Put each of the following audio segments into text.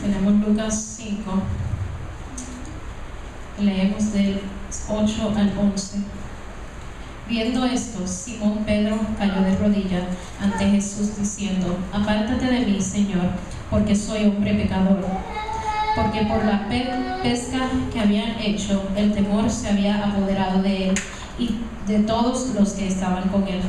Tenemos Lucas 5. Leemos del 8 al 11. Viendo esto, Simón Pedro cayó de rodillas ante Jesús diciendo: Apártate de mí, Señor, porque soy hombre pecador. Porque por la pesca que habían hecho, el temor se había apoderado de él y de todos los que estaban con él.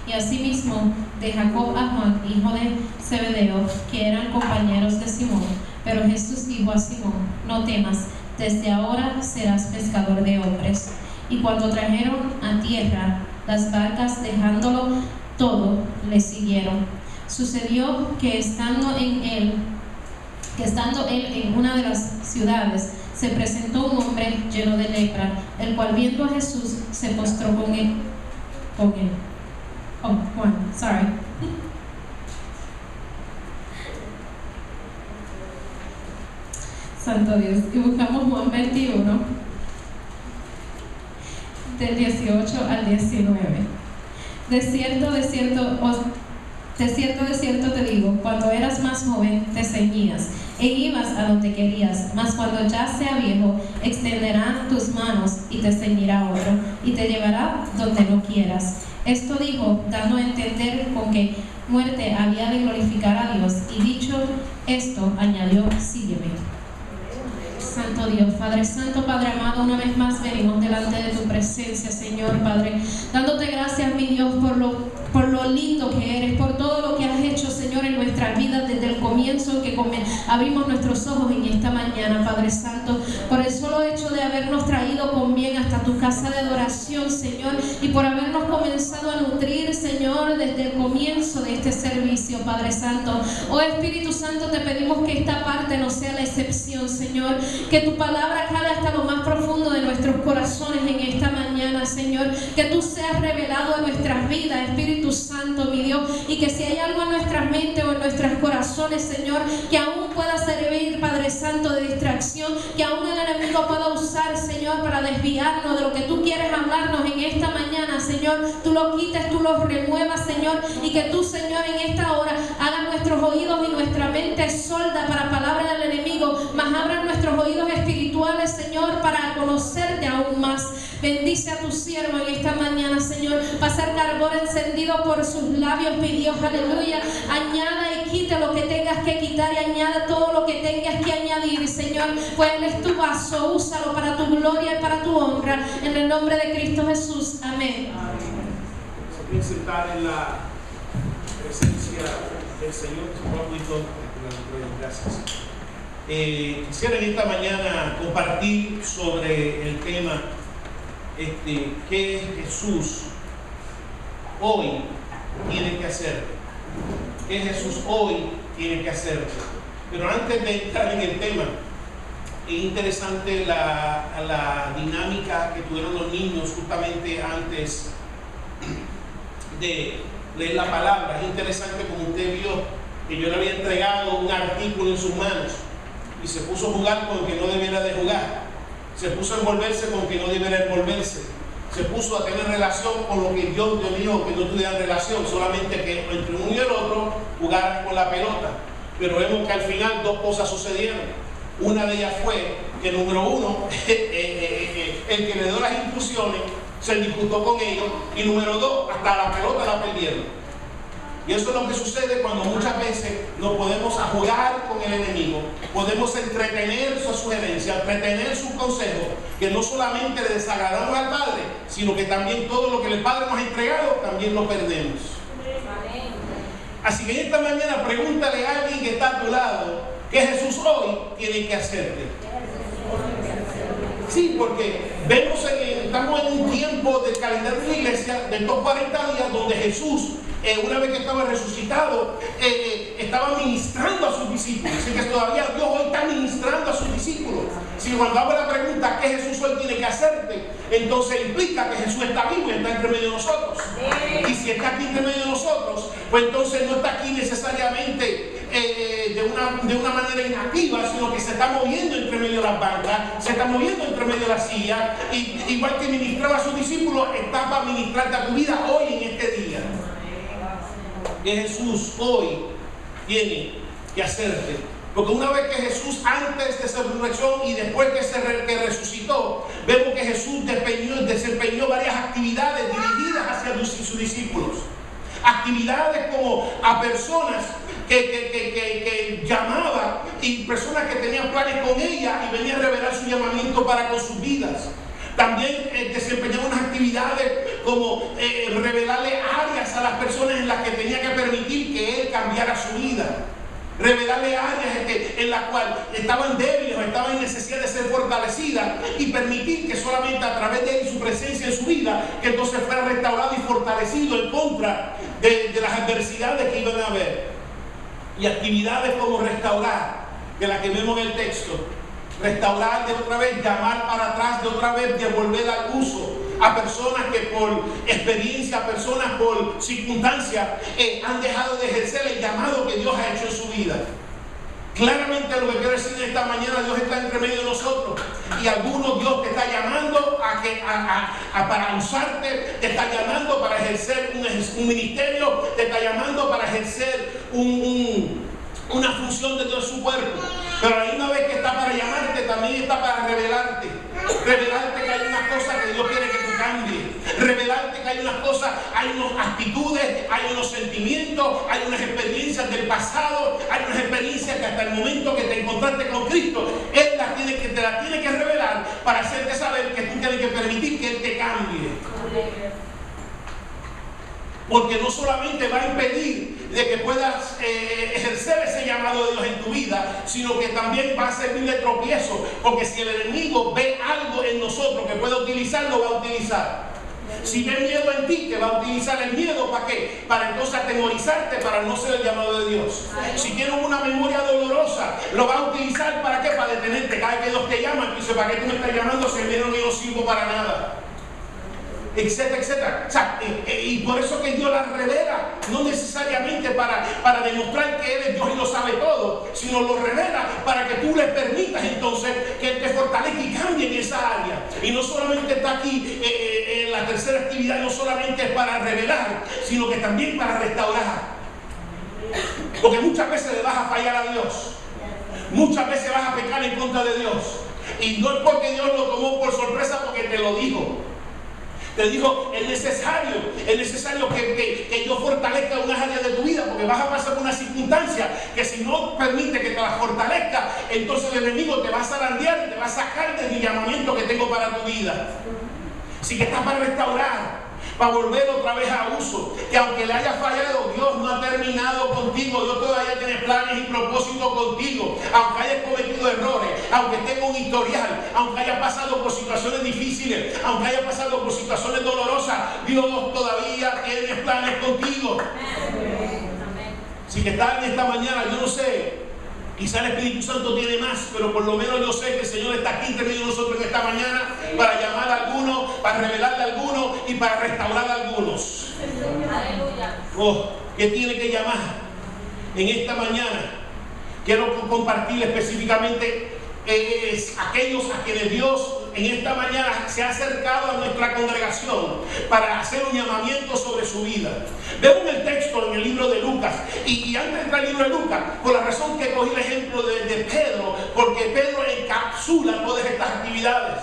Y asimismo de Jacob a Juan, hijo de Zebedeo, que eran compañeros de Simón. Pero Jesús dijo a Simón: No temas, desde ahora serás pescador de hombres. Y cuando trajeron a tierra las barcas, dejándolo todo, le siguieron. Sucedió que estando él en una de las ciudades, se presentó un hombre lleno de lepra, el cual viendo a Jesús se postró con él. Oh, Juan, sorry. Santo Dios. Y buscamos Juan 21, del 18 al 19. De cierto te digo, cuando eras más joven te ceñías e ibas a donde querías, mas cuando ya sea viejo, extenderán tus manos y te ceñirá otro, y te llevará donde no quieras. Esto dijo, dando a entender con que muerte había de glorificar a Dios, y dicho esto, añadió: Sígueme. Santo Dios, Padre Santo, Padre amado, una vez más venimos delante de tu presencia, Señor, Padre, dándote gracias, mi Dios, por lo lindo que eres, por todo lo que has hecho, Señor, en nuestras vidas desde el comienzo que abrimos nuestros ojos en esta mañana, Padre Santo, por el solo hecho de habernos traído con bien hasta tu casa de adoración, Señor, y por habernos comenzado a nutrir, Señor, desde el comienzo de este servicio, Padre Santo. Oh Espíritu Santo, te pedimos que esta parte no sea la excepción, Señor, que tu palabra cale hasta lo más profundo de nuestros corazones en esta mañana, Señor, que tú seas revelado en nuestras vidas, Espíritu Santo, mi Dios, y que si hay algo en nuestras mentes o en nuestros corazones, Señor, que aún pueda servir, Padre Santo, de distracción, que aún el enemigo pueda usar, Señor, para desviarnos de lo que tú quieres hablarnos en esta mañana, Señor, tú lo quites, tú lo remuevas, Señor, y que tú, Señor, en esta hora hagas nuestros oídos y nuestra mente sorda para palabra del enemigo, mas abran nuestros oídos espirituales, Señor, para conocerte aún más. Bendice a tu siervo en esta mañana, Señor. Pasa el carbón encendido por sus labios, mi Dios, aleluya. Añada y quita lo que tengas que quitar y añada todo lo que tengas que añadir, Señor. Pues Él es tu vaso, úsalo para tu gloria y para tu honra. En el nombre de Cristo Jesús. Amén. Se puede sentar en la presencia del Señor. Gracias. Quisiera en esta mañana compartir sobre el tema que Jesús hoy tiene que hacer. ¿Qué Jesús hoy tiene que hacer? Pero antes de entrar en el tema, es interesante la dinámica que tuvieron los niños justamente antes de leer la palabra. Es interesante como usted vio que yo le había entregado un artículo en sus manos y se puso a jugar con el que no debiera de jugar, se puso a envolverse con el que no debiera envolverse, se puso a tener relación con lo que Dios dijo que no tuvieran relación, solamente que entre uno y el otro jugaran con la pelota. Pero vemos que al final dos cosas sucedieron. Una de ellas fue que, número uno, el que le dio las instrucciones se disputó con ellos, y número dos, hasta la pelota la perdieron. Y eso es lo que sucede cuando muchas veces nos podemos a jugar con el enemigo, podemos entretener sus sugerencias, entretener sus consejos, que no solamente le desagradamos al Padre, sino que también todo lo que el Padre nos ha entregado, también lo perdemos. Así que en esta mañana pregúntale a alguien que está a tu lado, ¿qué Jesús hoy tiene que hacerte? Sí, porque vemos estamos en un tiempo del calendario de la iglesia, de estos 40 días, donde Jesús, una vez que estaba resucitado, estaba ministrando a sus discípulos. Así que todavía Dios hoy está ministrando a sus discípulos. Si cuando hago la pregunta, ¿qué Jesús hoy tiene que hacerte?, entonces implica que Jesús está vivo y está entre medio de nosotros. Y si está aquí entre medio de nosotros, pues entonces no está aquí necesariamente de una manera inactiva, sino que se está moviendo entre medio de las bancas, se está moviendo entre medio de la silla, y igual que ministraba a sus discípulos, está para ministrarte a tu vida hoy en este día. Que Jesús hoy tiene que hacerte. Porque una vez que Jesús, antes de su resurrección y después que resucitó, vemos que Jesús desempeñó varias actividades dirigidas hacia sus discípulos. Actividades como a personas que llamaba, y personas que tenían planes con ella y venían a revelar su llamamiento para con sus vidas. También desempeñaba unas actividades como revelarle áreas a las personas en las que tenía que permitir que Él cambiara su vida. Revelarle áreas en las cuales estaban débiles o estaban en necesidad de ser fortalecidas, y permitir que solamente a través de Él y su presencia en su vida, que entonces fuera restaurado y fortalecido en contra de las adversidades que iban a haber. Y actividades como restaurar, de las que vemos en el texto. Restaurar de otra vez, llamar para atrás de otra vez, devolver al uso a personas que por experiencia, a personas por circunstancias han dejado de ejercer el llamado que Dios ha hecho en su vida. Claramente lo que quiero decir en esta mañana, Dios está entre medio de nosotros, y algunos Dios te está llamando para usarte, te está llamando para ejercer un ministerio, te está llamando para ejercer una función dentro de su cuerpo. Pero la misma vez que está para llamarte, también está para revelarte que hay unas cosas que Dios quiere que tú cambies, revelarte que hay unas cosas, hay unas actitudes, hay unos sentimientos, hay unas experiencias del pasado, hay unas experiencias que hasta el momento que te encontraste con Cristo, Él te las tiene que revelar para hacerte saber que tú tienes que permitir que Él te cambie. Porque no solamente va a impedir de que puedas ejercer ese llamado de Dios en tu vida, sino que también va a servir de tropiezo. Porque si el enemigo ve algo en nosotros que pueda utilizar, lo va a utilizar. Si ve miedo en ti, te va a utilizar el miedo. ¿Para qué? Para entonces atemorizarte, para no ser el llamado de Dios. Si tienes una memoria dolorosa, lo va a utilizar. ¿Para qué? Para detenerte. Cada vez que Dios te llama, dice: ¿para qué tú me estás llamando si yo no sirvo para nada? Etcétera, etcétera. O sea, y por eso que Dios la revela, no necesariamente para demostrar que Él es Dios y lo sabe todo, sino lo revela para que tú le permitas entonces que Él te fortalezca y cambie en esa área. Y no solamente está aquí en la tercera actividad, no solamente es para revelar, sino que también para restaurar. Porque muchas veces le vas a fallar a Dios, muchas veces vas a pecar en contra de Dios, y no es porque Dios lo tomó por sorpresa, porque te lo dijo. Te dijo: es necesario que yo fortalezca unas áreas de tu vida, porque vas a pasar por una circunstancia que si no permite que te la fortalezca, entonces el enemigo te va a zarandear y te va a sacar del llamamiento que tengo para tu vida. Así que estás para restaurar, para volver otra vez a uso. Que aunque le haya fallado, Dios no ha terminado contigo. Dios todavía tiene planes y propósitos contigo. Aunque hayas cometido errores, aunque tenga un historial, aunque hayas pasado por situaciones difíciles, aunque hayas pasado por situaciones dolorosas, Dios todavía tiene planes contigo. Así que está en esta mañana, yo no sé, quizá el Espíritu Santo tiene más, pero por lo menos yo sé que el Señor está aquí entre medio de nosotros en esta mañana para llamar a algunos, para revelarle a algunos y para restaurar a algunos. ¿Qué tiene que llamar? En esta mañana quiero compartir específicamente aquellos a quienes Dios en esta mañana se ha acercado a nuestra congregación para hacer un llamamiento sobre su vida. Vemos el texto en el libro de Lucas, y antes de entrar al libro de Lucas, por la razón que cogí el ejemplo de Pedro, porque Pedro encapsula todas estas actividades.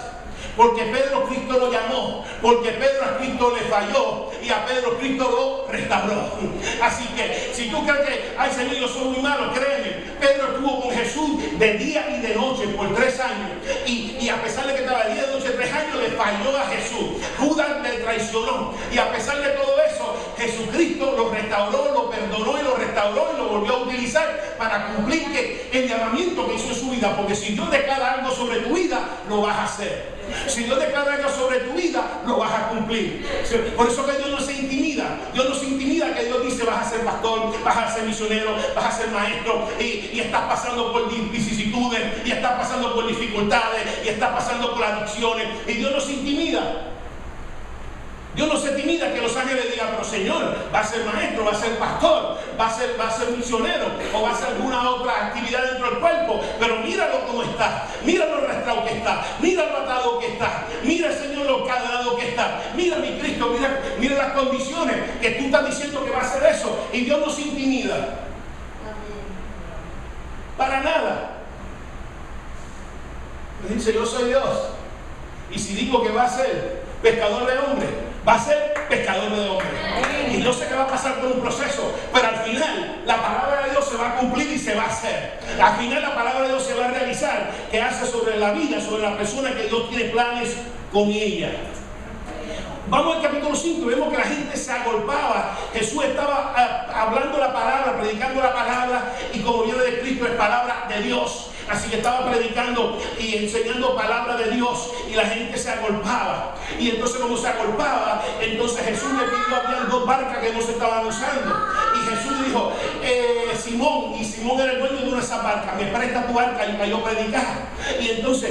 Porque Pedro Cristo lo llamó, porque Pedro a Cristo le falló y a Pedro Cristo lo restauró. Así que si tú crees que, ay Señor, yo soy muy malo, créeme, Pedro estuvo con Jesús de día y de noche por 3 años, y a pesar de que estaba de día y de noche 3 años, le falló a Jesús. Judas le traicionó, y a pesar de todo eso, Jesucristo lo restauró, lo perdonó y lo restauró y lo volvió a utilizar para cumplir el llamamiento que hizo en su vida. Porque si Dios declara algo sobre tu vida, lo vas a hacer. Si Dios declara algo sobre tu vida, lo vas a cumplir. Por eso que Dios no se intimida. Dios no se intimida que Dios dice: vas a ser pastor, vas a ser misionero, vas a ser maestro, y estás pasando por vicisitudes, y estás pasando por dificultades, y estás pasando por adicciones, y Dios no se intimida. Dios no se intimida que los ángeles digan: pero Señor, va a ser maestro, va a ser pastor, va a ser misionero, o va a hacer alguna otra actividad dentro del cuerpo, pero míralo como está, mira lo restaurado que está, mira lo atado que está, mira, Señor, lo cadenado que está, mira mi Cristo, mira las condiciones que tú estás diciendo que va a hacer eso. Y Dios no se intimida para nada. Él dice, yo soy Dios. Y si digo que va a ser pescador de hombres, va a ser pescador de hombres. Y yo sé que va a pasar por un proceso, pero al final la palabra de Dios se va a cumplir y se va a hacer. Al final la palabra de Dios se va a realizar, que hace sobre la vida, sobre la persona que Dios tiene planes con ella. Vamos al capítulo 5, vemos que la gente se agolpaba. Jesús estaba hablando la palabra, predicando la palabra, y como viene de Cristo es palabra de Dios. Así que estaba predicando y enseñando palabra de Dios, y la gente se agolpaba. Y entonces como se agolpaba, entonces Jesús le pidió, habían 2 barcas que no se estaban usando. Y Jesús dijo, Simón, y Simón era el dueño de una de esas barcas, me presta tu barca y para yo predicar. Y entonces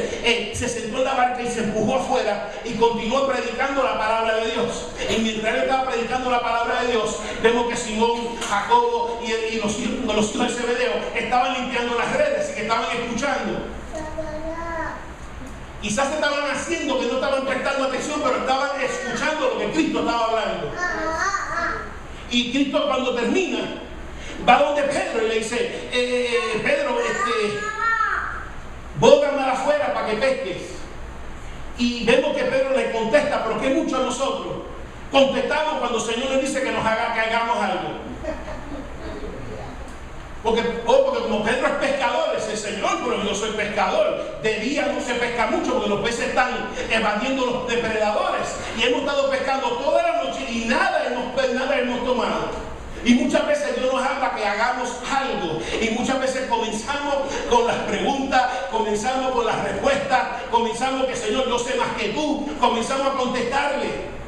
se sentó en la barca y se empujó afuera y continuó predicando la palabra de Dios. Y mientras él estaba predicando la palabra de Dios, vemos que Simón, Jacobo y los hijos de Zebedeo estaban limpiando las redes y que estaban escuchando. Quizás estaban haciendo que no estaban prestando atención, pero estaban escuchando lo que Cristo estaba hablando. Y Cristo, cuando termina, va donde Pedro y le dice, Pedro, bógame afuera para que pesques. Y vemos que Pedro le contesta, pero que muchos de nosotros contestamos cuando el Señor nos dice que hagamos algo. Porque como Pedro es pescador, es el Señor, pero yo soy pescador. De día no se pesca mucho porque los peces están evadiendo los depredadores. Y hemos estado pescando toda la noche y nada hemos tomado. Y muchas veces Dios nos habla que hagamos algo. Y muchas veces comenzamos con las preguntas, comenzamos con las respuestas, comenzamos que Señor, yo sé más que tú. Comenzamos a contestarle.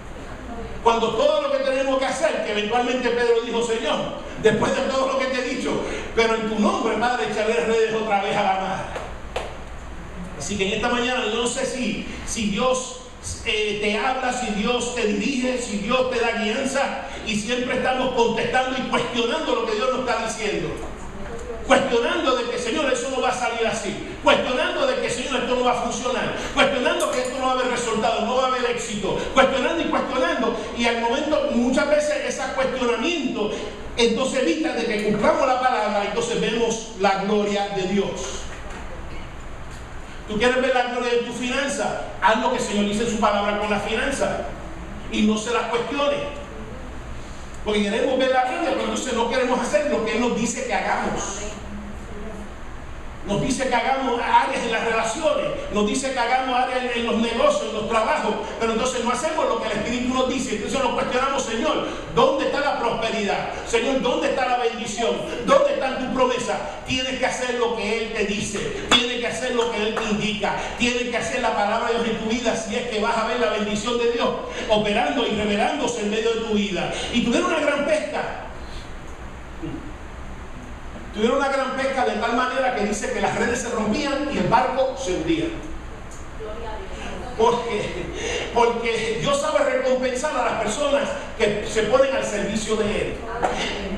Cuando todo lo que tenemos que hacer, que eventualmente Pedro dijo, Señor, después de todo lo que te he dicho, pero en tu nombre, Padre, echaré redes otra vez a la mar. Así que en esta mañana yo no sé si Dios te habla, si Dios te dirige, si Dios te da guianza, y siempre estamos contestando y cuestionando lo que Dios nos está diciendo. Cuestionando de que, Señor, eso no va a salir así. Cuestionando de que, Señor, esto no va a funcionar. Cuestionando que esto no va a haber resultado, no va a haber éxito. Cuestionando y cuestionando. Y al momento, muchas veces, ese cuestionamiento entonces evita de que cumplamos la palabra y entonces vemos la gloria de Dios. ¿Tú quieres ver la gloria de tu finanza? Haz lo que el Señor dice en su palabra con la finanza. Y no se las cuestione. Porque queremos ver la Biblia, pero entonces no queremos hacer lo que Él nos dice que hagamos. Nos dice que hagamos áreas en las relaciones, nos dice que hagamos áreas en los negocios, en los trabajos, pero entonces no hacemos lo que el Espíritu nos dice. Entonces nos cuestionamos, Señor, ¿dónde está la prosperidad? Señor, ¿dónde está la bendición? ¿Dónde están tus promesas? Tienes que hacer lo que Él te dice, tienes que hacer lo que Él te indica, tienes que hacer la palabra de Dios en tu vida, si es que vas a ver la bendición de Dios operando y revelándose en medio de tu vida. Y tuvieron una gran pesca. Tuvieron una gran pesca de tal manera que dice que las redes se rompían y el barco se hundía. Porque Dios sabe recompensar a las personas que se ponen al servicio de Él.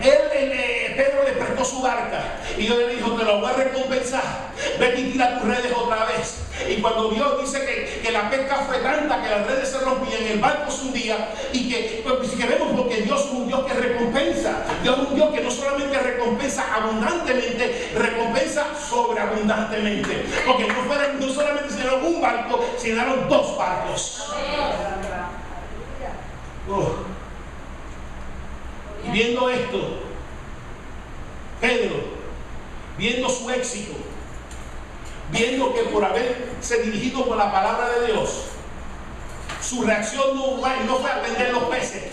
Pedro le prestó su barca y Dios le dijo, te lo voy a recompensar, vete y tira tus redes otra vez. Y cuando Dios dice que la pesca fue tanta que las redes se rompían, el barco se hundía, y que vemos porque Dios es un Dios que recompensa. Dios es un Dios que no solamente recompensa abundantemente, recompensa sobreabundantemente. Porque no solamente se llenó un barco, se llenaron 2 barcos. Y viendo esto, Pedro, viendo su éxito, viendo que por haberse dirigido por la palabra de Dios, su reacción no fue atender los peces,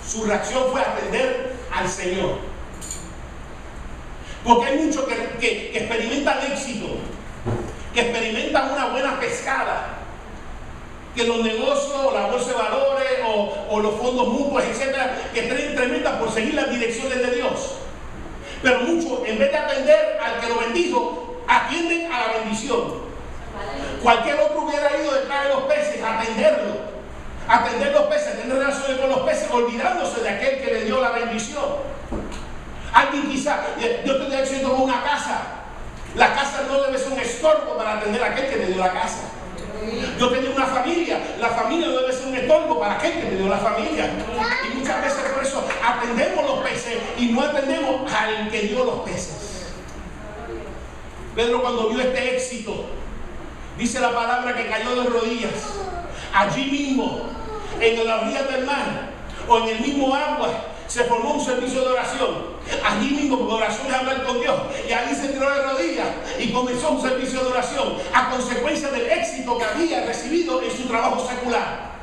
su reacción fue atender al Señor. Porque hay muchos que experimentan éxito, que experimentan una buena pescada, que los negocios, la bolsa de valores o los fondos mutuos, etcétera, que tienen tremenda por seguir las direcciones de Dios. Pero muchos, en vez de atender al que lo bendijo, atienden a la bendición. Cualquier otro hubiera ido detrás de los peces a atenderlo, atender los peces, tener relaciones con los peces, olvidándose de aquel que le dio la bendición. Alguien quizá, yo tendría que ser como una casa. La casa no debe ser un estorbo para atender a aquel que te dio la casa. Yo tenía una familia, la familia no debe ser un estorbo para aquel que te dio la familia. Y muchas veces por eso atendemos los peces y no atendemos al que dio los peces. Pedro, cuando vio este éxito, Dice la palabra que cayó de rodillas. Allí mismo, en la orilla del mar, o en el mismo agua, se formó un servicio de oración. Allí mismo, porque oración es hablar con Dios. Y allí se tiró de rodillas y comenzó un servicio de oración a consecuencia del éxito que había recibido en su trabajo secular.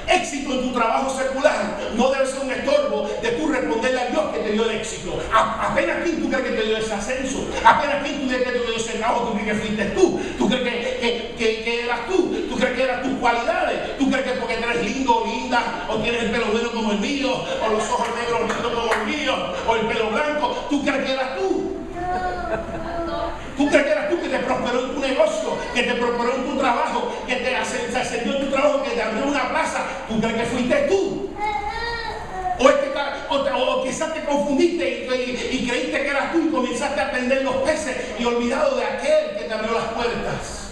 Éxito en tu trabajo secular no debe ser un estorbo de tú responderle a Dios que te dio el éxito. Apenas quién tú crees que te dio ese ascenso, apenas quién tú crees que te dio ese trabajo, tú crees que fuiste tú crees que eras tú crees que eran tus cualidades, tú crees que porque eres lindo o linda, o tienes el pelo bueno como el mío, o los ojos negros lindos como el mío, o el pelo blanco, tú crees que eras tú. Tú crees que eras tú que te prosperó en tu negocio, que te prosperó en tu trabajo, que te ascendió en tu trabajo, que te abrió una plaza. ¿Tú crees que fuiste tú? O quizás te confundiste y creíste que eras tú y comenzaste a atender los peces y olvidado de aquel que te abrió las puertas.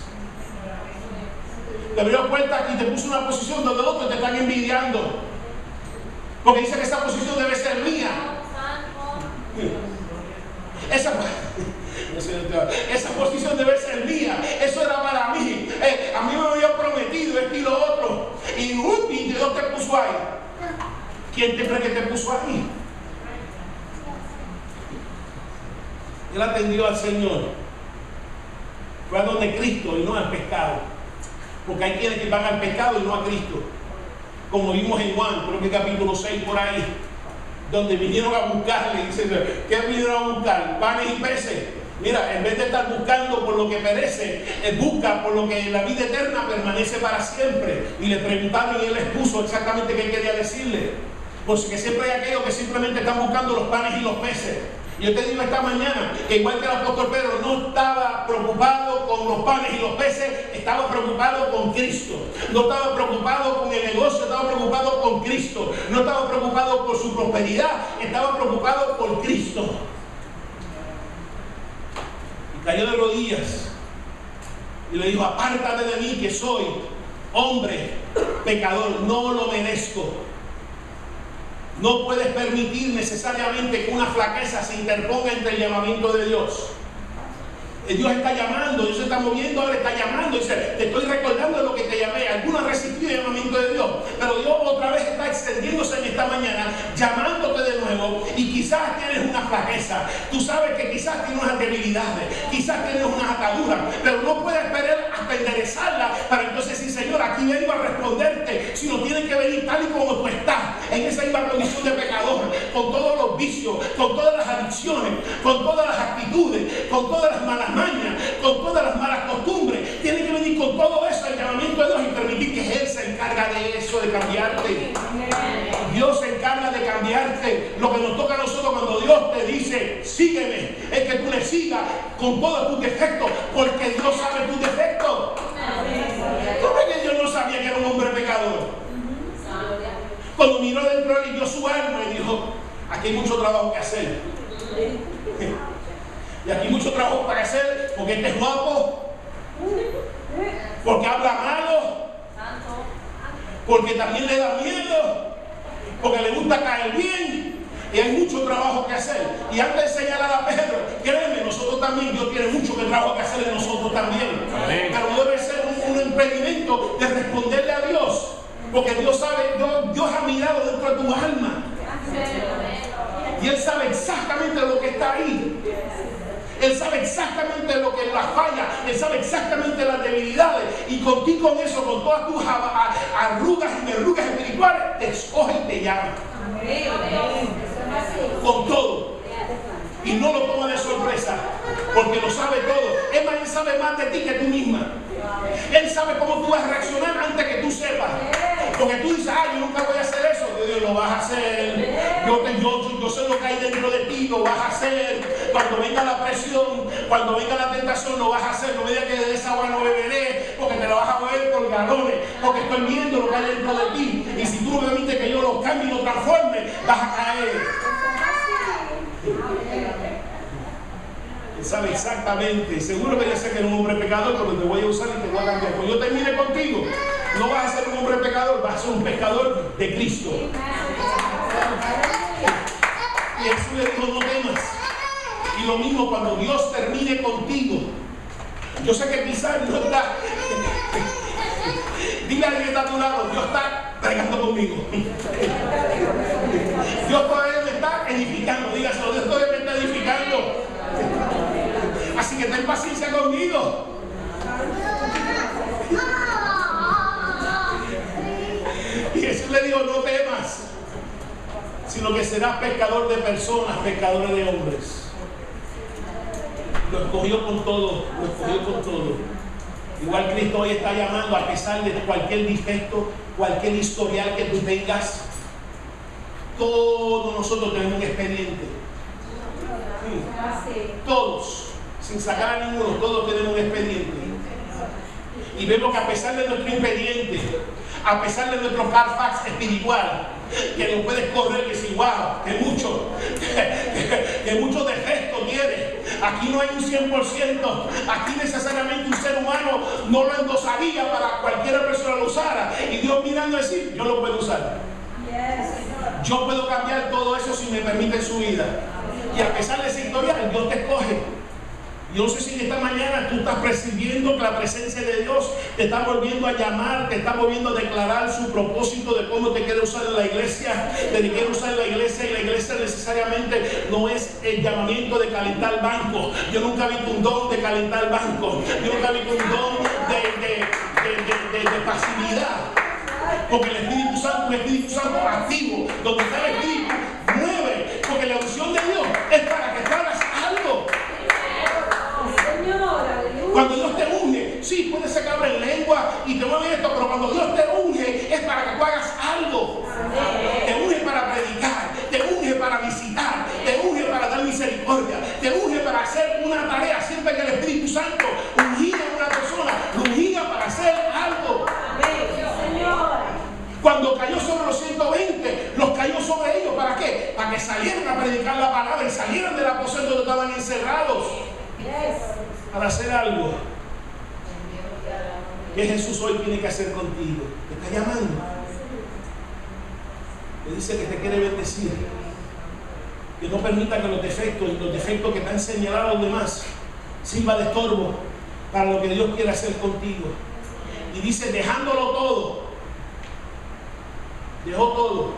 Te abrió puertas y te puso en una posición donde otros te están envidiando. Porque dice que esa posición debe ser mía. Esa posición debe ser mía. Eso era para mí. A mí me había prometido esto y lo otro. Y Dios te puso ahí. ¿Quién te cree que te puso ahí? Él atendió al Señor. Fue a donde Cristo y no al pecado. Porque hay quienes que van al pecado y no a Cristo. Como vimos en Juan, creo que capítulo 6 por ahí. Donde vinieron a buscarle. Dicen, ¿qué vinieron a buscar? Panes y peces. Mira, en vez de estar buscando por lo que perece, busca por lo que la vida eterna permanece para siempre. Y le preguntaron y él les puso exactamente qué quería decirle. Porque siempre hay aquellos que simplemente están buscando los panes y los peces. Yo te digo esta mañana que igual que el apóstol Pedro no estaba preocupado con los panes y los peces, estaba preocupado con Cristo. No estaba preocupado con el negocio, estaba preocupado con Cristo. No estaba preocupado por su prosperidad, estaba preocupado por Cristo. Y cayó de rodillas y le dijo, apártate de mí que soy hombre pecador, no lo merezco. No puedes permitir necesariamente que una flaqueza se interponga entre el llamamiento de Dios. Dios está llamando, Dios se está moviendo, ahora está llamando. Dice, te estoy recordando de lo que te llamé. Algunos han resistido el llamamiento de Dios, pero Dios otra vez está extendiéndose en esta mañana, llamándote de nuevo. Y quizás tienes una flaqueza. Tú sabes que quizás tienes unas debilidades, quizás tienes unas ataduras, pero no puedes esperar hasta enderezarla para entonces decir, Señor, aquí vengo a responderte. Si no, tienes que venir tal y como tú estás, en esa misma condición de pecador, con todos los vicios, con todas las adicciones, con todas las actitudes, con todas las malas mañas, con todas las malas costumbres. Tienes que venir con todo eso al llamamiento de Dios y permitir que Él se encarga de eso, de cambiarte. Dios se encarga de cambiarte. Lo que nos toca a nosotros cuando Dios te dice, sígueme, es que tú le sigas con todos tus defectos, porque Dios sabe tus defectos. ¿Tú crees que Dios no sabía que era un hombre pecador? Cuando miró dentro de él y vio su alma y dijo, aquí hay mucho trabajo que hacer. Y aquí hay mucho trabajo para hacer, porque este es guapo, porque habla malo, porque también le da miedo, porque le gusta caer bien. Y hay mucho trabajo que hacer. Y antes de señalar a Pedro, créeme, nosotros también, Dios tiene mucho trabajo que hacer en nosotros también. Pero no debe ser un impedimento de responderle a Dios. Porque Dios sabe, Dios ha mirado dentro de tu alma. Y Él sabe exactamente lo que está ahí. Él sabe exactamente lo que las falla. Él sabe exactamente las debilidades. Y contigo con eso, con todas tus arrugas y verrugas espirituales, te escoge y te llama. Con todo. Y no lo toma de sorpresa, porque lo sabe todo. Es más, Él sabe más de ti que tú misma. Él sabe cómo tú vas a reaccionar antes que tú sepas. Porque tú dices, yo nunca voy a hacer eso. Yo digo, lo vas a hacer. Yo sé lo que hay dentro de ti, lo vas a hacer. Cuando venga la presión, cuando venga la tentación, lo vas a hacer. No me digas que de esa agua no beberé, porque te la vas a beber por galones. Porque estoy viendo lo que hay dentro de ti. Y si tú no permites que yo lo cambie y lo transforme, vas a caer. Él sabe exactamente, seguro que yo sé que eres un hombre pecador, pero te voy a usar y te voy a cambiar. Cuando yo termine contigo, no vas a ser un hombre pecador, vas a ser un pescador de Cristo. Y Jesús le dijo, no temas. Y lo mismo cuando Dios termine contigo, Yo sé que quizás no está. Dile a alguien que está a tu lado, Dios está bregando conmigo. Dios todavía me está edificando. Dígaselo, Dios todavía me está edificando. Así que ten paciencia conmigo. Y Jesús le dijo, no temas, sino que serás pescador de personas, pescadores de hombres. Lo escogió con todo, lo escogió con todo. Igual Cristo hoy está llamando, a pesar de cualquier defecto, cualquier historial que tú tengas, todos nosotros tenemos un expediente. Todos, sin sacar a ninguno, todos tenemos un expediente. Y vemos que a pesar de nuestro expediente, a pesar de nuestro Carfax espiritual, que nos puedes correr, que si wow, que muchos defectos tiene. Aquí no hay un 100%. Aquí necesariamente un ser humano no lo endosaría para cualquier persona lo usara. Y Dios mirando a decir, yo lo puedo usar. Yo puedo cambiar todo eso si me permite su vida. Y a pesar de esa historia, Dios te escoge. Yo no sé si esta mañana tú estás percibiendo que la presencia de Dios te está volviendo a llamar, te está volviendo a declarar su propósito de cómo te quiere usar en la iglesia, te quiere usar en la iglesia, y la iglesia necesariamente no es el llamamiento de calentar bancos. Yo nunca he visto un don de calentar bancos. Yo nunca he visto un don de pasividad. Porque el Espíritu Santo es un Espíritu Santo activo, donde está el Espíritu, mueve, porque la unción de Dios es para que tú hagas algo. Cuando Dios te unge, sí, puede ser que hable en lengua y te mueve esto, pero cuando Dios te unge es para que tú hagas algo. Te unge para predicar, te unge para visitar, te unge para dar misericordia, te unge para hacer una tarea. Siempre que el Espíritu Santo ungía a una persona, lo ungía para hacer algo. Cuando cayó sobre los 120, los cayó sobre ellos. ¿Para qué? Para que salieran a predicar la palabra y salieran del aposento donde estaban encerrados. Para hacer algo que Jesús hoy tiene que hacer contigo. Te está llamando. Te dice que te quiere bendecir. Que no permita que los defectos que te han señalado a los demás sirva de estorbo para lo que Dios quiere hacer contigo. Y dice, dejándolo todo. Dejó todo.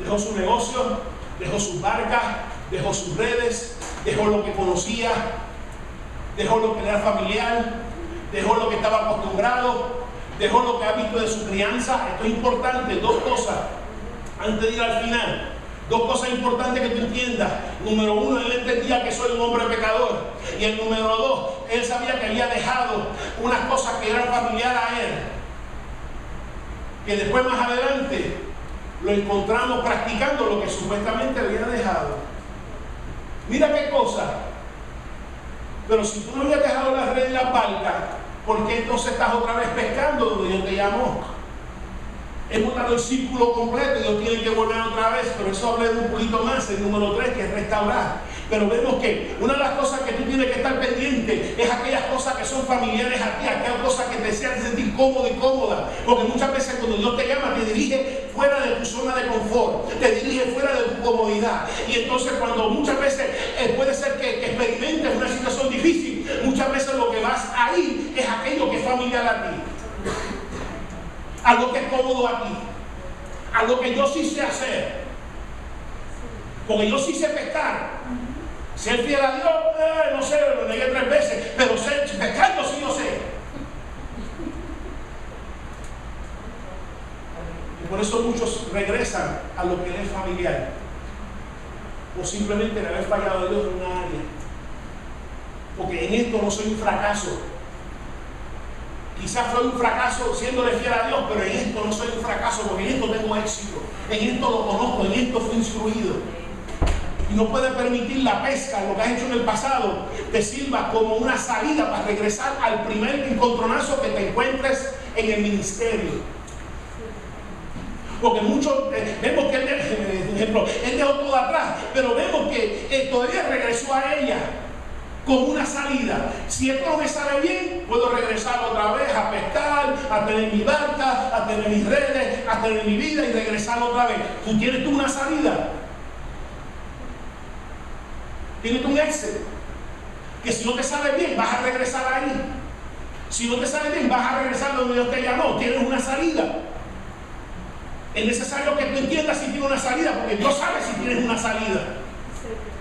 Dejó su negocio, dejó sus barcas, dejó sus redes, dejó lo que conocía, dejó lo que era familiar, dejó lo que estaba acostumbrado, dejó lo que ha visto de su crianza. Esto es importante, dos cosas, antes de ir al final. Dos cosas importantes que tú entiendas. Número uno, él entendía que soy un hombre pecador. Y el número dos, él sabía que había dejado unas cosas que eran familiares a él, que después más adelante lo encontramos practicando lo que supuestamente había dejado. Mira qué cosa. Pero si tú no habías dejado la red en la barca, ¿por qué entonces estás otra vez pescando donde Dios te llamó? Hemos dado el círculo completo y Dios tiene que volver otra vez, pero eso habla de un poquito más, el número 3, que es restaurar. Pero vemos que una de las cosas que tú tienes que estar pendiente es aquellas cosas que son familiares a ti, aquellas cosas que te hacen sentir cómodo y cómoda. Porque muchas veces cuando Dios te llama, te dirige fuera de tu zona de confort, te dirige fuera de tu comodidad. Y entonces cuando muchas veces puede ser que experimentes una situación difícil, muchas veces lo que vas a ir es aquello que es familiar a ti. Algo que es cómodo a ti. Algo que yo sí sé hacer. Porque yo sí sé pescar. Ser fiel a Dios, no sé, lo negué 3 veces, pero pescando sí yo sé. Y por eso muchos regresan a lo que les es familiar. O simplemente de haber fallado a Dios en una área. Porque en esto no soy un fracaso. Quizás fue un fracaso siéndole fiel a Dios, pero en esto no soy un fracaso porque en esto tengo éxito. En esto lo conozco, en esto fui instruido. Y no puedes permitir la pesca, lo que has hecho en el pasado, te sirva como una salida para regresar al primer encontronazo que te encuentres en el ministerio. Porque muchos vemos que él dejó todo atrás, pero vemos que todavía regresó a ella como una salida. Si esto no me sale bien, puedo regresar otra vez a pescar, a tener mi barca, a tener mis redes, a tener mi vida y regresar otra vez. Tú tienes una salida. Tienes un exit. Que si no te sale bien, vas a regresar ahí. Si no te sale bien, vas a regresar donde Dios te llamó. Tienes una salida. Es necesario que tú entiendas si tienes una salida, porque Dios sabe si tienes una salida.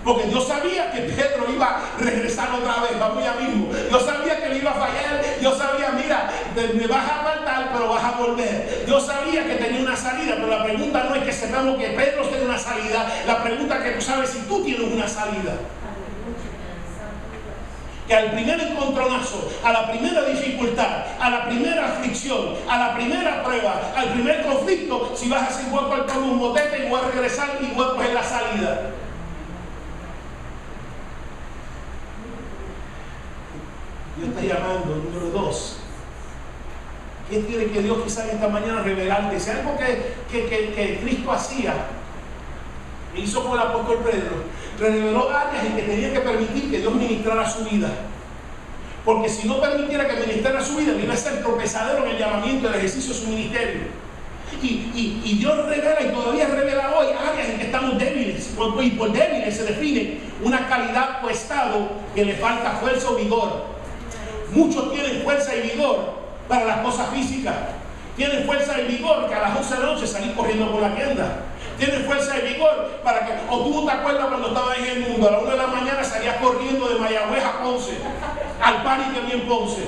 Porque Dios sabía que Pedro iba a regresar otra vez, vamos ya mismo. Dios sabía que le iba a fallar. Dios sabía, mira, me vas a apartar, pero vas a volver. Dios sabía que tenía una salida, pero la pregunta no es que sepamos que Pedro tiene una salida. La pregunta es que tú sabes si tú tienes una salida. Que al primer encontronazo, a la primera dificultad, a la primera aflicción, a la primera prueba, al primer conflicto, si vas a hacer voy a poner un motete y voy a regresar y voy a coger la salida. Dios está llamando, número 2. ¿Qué tiene que Dios quizás esta mañana revelarte? Si algo que Cristo hacía, hizo con el apóstol Pedro, reveló áreas en que tenía que permitir que Dios ministrara su vida. Porque si no permitiera que ministrara su vida, iba a ser tropezadero en el llamamiento, el ejercicio de su ministerio. Y Dios revela y todavía revela hoy áreas en que estamos débiles. Y por débiles se define una calidad o estado que le falta fuerza o vigor. Muchos tienen fuerza y vigor para las cosas físicas. Tienen fuerza y vigor que a las 11 de la noche salir corriendo por la tienda. Tienen fuerza y vigor para que, o tú no te acuerdas cuando estabas en el mundo, a la 1 de la mañana salías corriendo de Mayagüez a Ponce, al party que había en Ponce.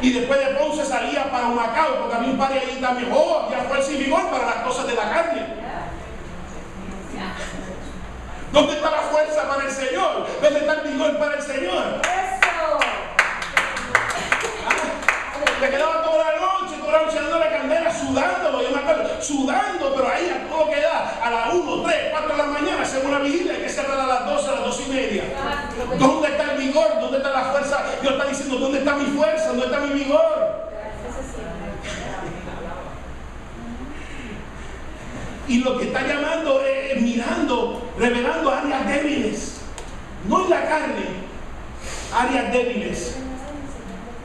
Y después de Ponce salías para Humacao, porque había un party ahí también. Oh, había fuerza y vigor para las cosas de la carne. ¿Dónde está la fuerza para el Señor? ¿Dónde está el vigor para el Señor? Te quedaba toda la noche dando la candela, sudando, yo me acuerdo, sudando, pero ahí a todo que da, a las 1, 3, 4 de la mañana, según la vigilia, hay que cerrar a las 12, a las 2 y media. ¿Dónde está el vigor? ¿Dónde está la fuerza? Dios está diciendo, ¿dónde está mi fuerza? ¿Dónde está mi vigor? Y lo que está llamando es mirando, revelando áreas débiles, no en la carne, áreas débiles,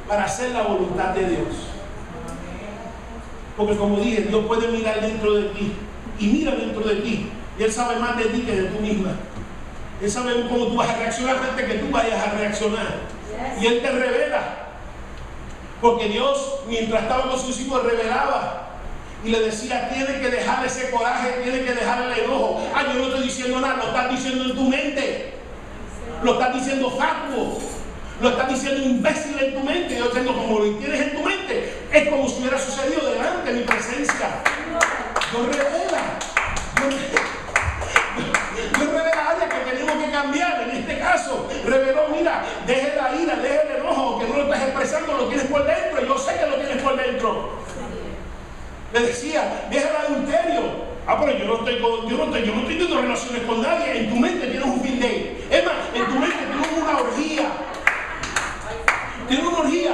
para hacer la voluntad de Dios. Porque como dije, Dios puede mirar dentro de ti y mira dentro de ti y Él sabe más de ti que de tú misma. Él sabe cómo tú vas a reaccionar antes que tú vayas a reaccionar. Y Él te revela. Porque Dios, mientras estaba con sus hijos, revelaba y le decía, tienes que dejar ese coraje, tienes que dejar el enojo. Ah, yo no estoy diciendo nada, lo estás diciendo en tu mente, lo estás diciendo fatuo, lo estás diciendo imbécil en tu mente. Yo tengo como lo tienes en tu mente, es como si hubiera sucedido delante de mi presencia. Dios revela, Dios revela áreas que tenemos que cambiar. En este caso reveló, mira, deje la ira, deje el enojo, que no lo estás expresando, lo tienes por dentro. Yo sé que lo tienes por dentro. Le decía, deja el adulterio. Ah, pero yo no estoy teniendo relaciones con nadie. En tu mente tienes un fin day. Es más, en tu mente tienes una orgía. Tienes una orgía.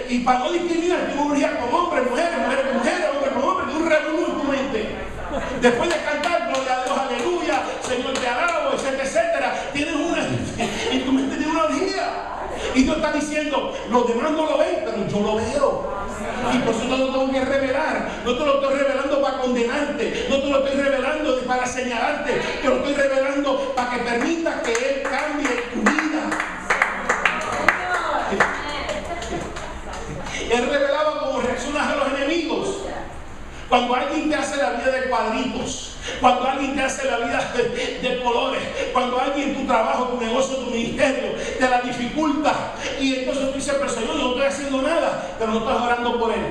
Y para no discriminar, tienes una orgía con hombres, mujeres, mujeres con mujeres, hombres con hombres. Tienes un revolú en tu mente. Después de cantar, gloria a Dios, aleluya, Señor te alabo, etcétera, etcétera. Tienes una, en tu mente tienes una orgía. Y Dios está diciendo, los demás no lo ven, pero yo lo veo. Y por eso no lo tengo que revelar. No te lo estoy revelando para condenarte, no te lo estoy revelando para señalarte, te lo estoy revelando para que permitas que Él cambie tu vida. Él revelaba cómo reaccionas a los enemigos. Cuando alguien te hace la vida de cuadritos, cuando alguien te hace la vida de colores, cuando alguien tu trabajo, tu negocio, tu ministerio te la dificulta, y entonces tú dices, pero Señor, yo no estoy haciendo nada, pero no estás orando por él,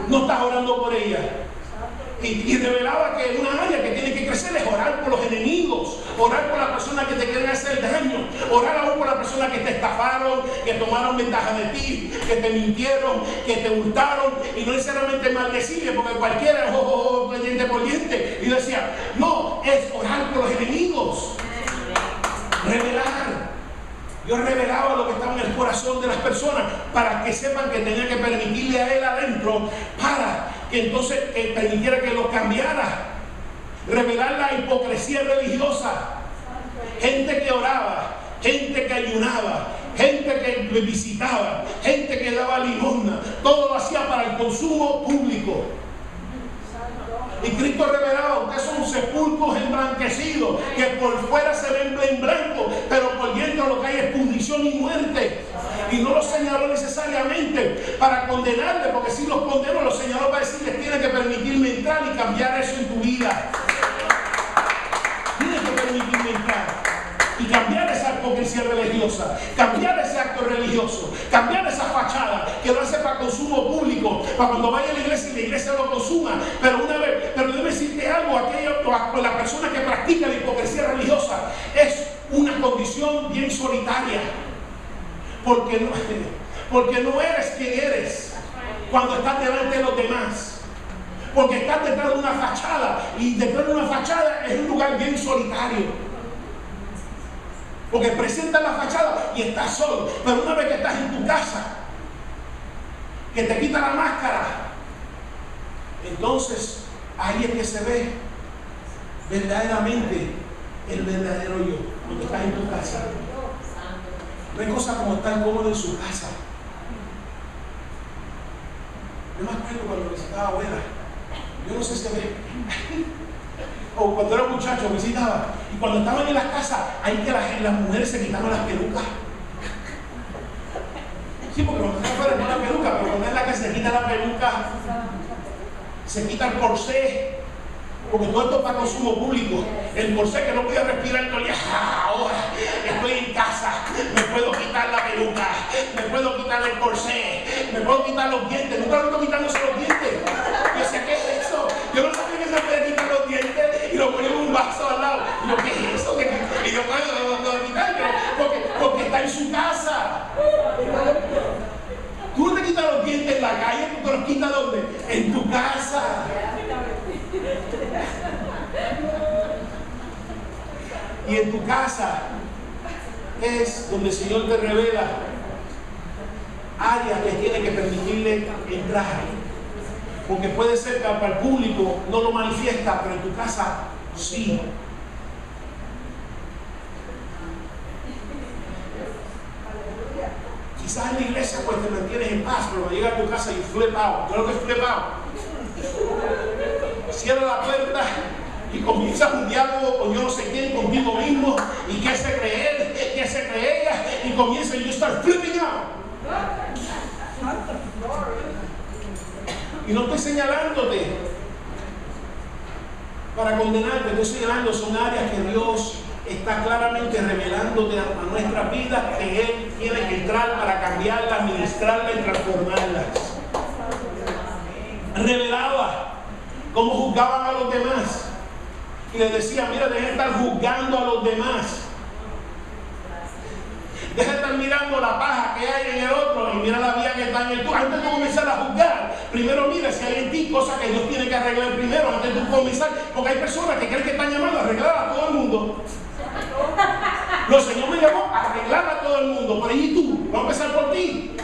no estás orando por ella. Y revelaba que una área que tiene que crecer es orar por los enemigos, orar por la persona que te quieren hacer daño, orar aún por la persona que te estafaron, que tomaron ventaja de ti, que te mintieron, que te hurtaron, y no necesariamente maldecirle, porque cualquiera es diente por diente. Y decía, no, es orar por los enemigos, revelar. Dios revelaba lo que estaba en el corazón de las personas para que sepan que tenía que permitirle a Él adentro para que entonces permitiera que lo cambiara. Revelar la hipocresía religiosa. Gente que oraba, gente que ayunaba, gente que visitaba, gente que daba limosna. Todo lo hacía para el consumo público. Y Cristo revelaba, ustedes son sepulcros emblanquecidos, que por fuera se ven en blanco, pero por dentro lo que hay es pudrición y muerte. Y no lo señaló necesariamente para condenarle, porque si los condeno, los señaló para decirles, tienes que permitirme entrar y cambiar eso en tu vida. Tienes que permitirme entrar y cambiar esa hipocresía religiosa, cambiar ese acto religioso, cambiar esa fachada que lo hace para consumo público, para cuando vaya a la iglesia lo consuma. Pero debe decirte algo, la persona que practica la hipocresía religiosa es una condición bien solitaria, porque no eres quien eres cuando estás delante de los demás, porque estás detrás de una fachada, y detrás de una fachada es un lugar bien solitario, porque presentas la fachada y estás solo. Pero una vez que estás en tu casa, que te quita la máscara, entonces ahí es que se ve verdaderamente el verdadero yo, cuando estás en tu casa. No hay cosa como estar cómodo en su casa. Yo me acuerdo cuando visitaba abuela, yo no sé si ve, o cuando era muchacho visitaba, y cuando estaban en las casas, ahí que las mujeres se quitaban las pelucas. Sí, porque cuando están afuera no la peluca, pero cuando en la casa se quita la peluca, se quita el corsé, porque todo esto es para consumo público. El corsé que no podía respirar todo el día. Ahora estoy en casa, me puedo quitar la peluca, me puedo quitar el corsé, me puedo quitar los dientes. Nunca lo estoy quitándose los dientes. Yo decía, ¿qué es eso? Yo no sabía que se puede quitar los dientes y lo ponía en un vaso al lado. Y yo, ¿qué es eso? Y yo, no quitar, porque está en su casa. Tú no te quitas los dientes en la calle, tú te los quitas ¿dónde? En tu casa. Y en tu casa es donde el Señor te revela áreas que tiene que permitirle entrar. Porque puede ser que para el público no lo manifiesta, pero en tu casa sí. Quizás en la iglesia pues te mantienes en paz, pero llega a tu casa y flip out. Yo lo que es flip out. Cierra la puerta y comienzas un diálogo con yo no sé quién, contigo mismo, y qué se cree él, qué se cree ella, y comienza y you start flipping out. Y no estoy señalándote para condenarte, estoy señalando, son áreas que Dios está claramente revelándote a nuestras vidas, que Él tiene que entrar para cambiarlas, ministrarlas y transformarlas. Revelaba cómo juzgaban a los demás. Y les decía, mira, deja de estar juzgando a los demás. Deja de estar mirando la paja que hay en el otro y mira la vida que está en el tuyo. Antes de comenzar a juzgar, primero mira si hay en ti cosas que Dios tiene que arreglar primero antes de comenzar. Porque hay personas que creen que están llamando a arreglar a todo el mundo. No, el Señor me llamó a arreglar a todo el mundo. Pero ¿y tú? Vamos a empezar por ti.